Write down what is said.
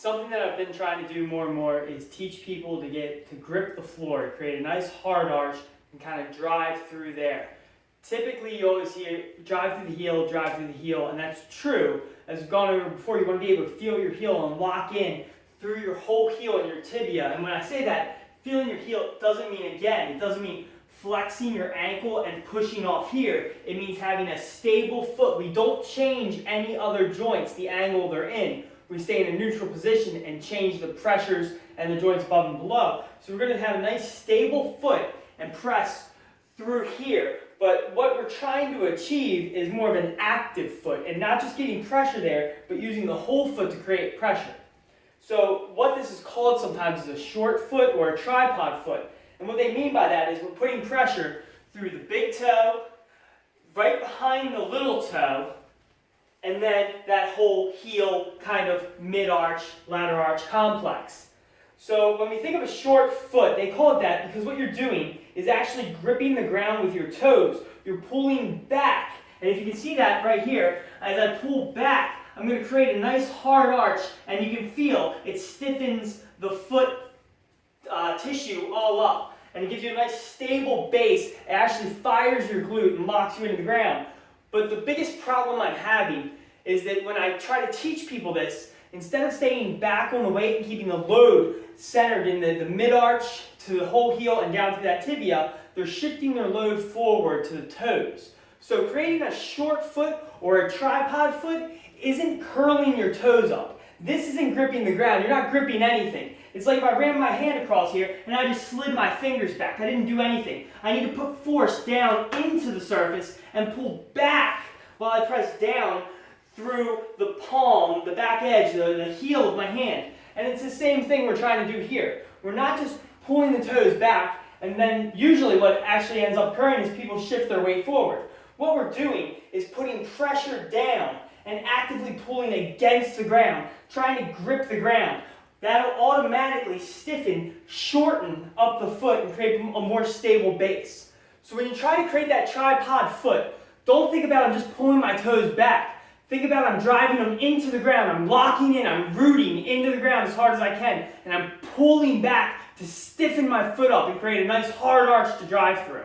Something that I've been trying to do more and more is teach people to get to grip the floor, to create a nice hard arch and kind of drive through there. Typically you always hear drive through the heel, and that's true. As we've gone over before, you want to be able to feel your heel and lock in through your whole heel and your tibia. And when I say that, feeling your heel doesn't mean, it doesn't mean flexing your ankle and pushing off here. It means having a stable foot. We don't change any other joints, the angle they're in. We stay in a neutral position and change the pressures and the joints above and below. So we're going to have a nice stable foot and press through here. But what we're trying to achieve is more of an active foot, and not just getting pressure there, but using the whole foot to create pressure. So what this is called sometimes is a short foot or a tripod foot. And what they mean by that is we're putting pressure through the big toe, right behind the little toe, and then that whole heel kind of mid-arch, ladder arch complex. So when we think of a short foot, they call it that because what you're doing is actually gripping the ground with your toes. You're pulling back. And if you can see that right here, as I pull back, I'm going to create a nice hard arch, and you can feel it stiffens the foot tissue all up. And it gives you a nice stable base. It actually fires your glute and locks you into the ground. But the biggest problem I'm having is that when I try to teach people this, instead of staying back on the weight and keeping the load centered in the mid-arch to the whole heel and down to that tibia, they're shifting their load forward to the toes. So creating a short foot or a tripod foot isn't curling your toes up. This isn't gripping the ground. You're not gripping anything. It's like if I ran my hand across here and I just slid my fingers back. I didn't do anything. I need to put force down into the surface and pull back while I press down through the palm, the back edge, the heel of my hand. And it's the same thing we're trying to do here. We're not just pulling the toes back, and then usually what actually ends up occurring is people shift their weight forward. What we're doing is putting pressure down and actively pulling against the ground, trying to grip the ground. That'll automatically stiffen, shorten up the foot and create a more stable base. So when you try to create that tripod foot, don't think about I'm just pulling my toes back. Think about I'm driving them into the ground. I'm locking in, I'm rooting into the ground as hard as I can, and I'm pulling back to stiffen my foot up and create a nice hard arch to drive through.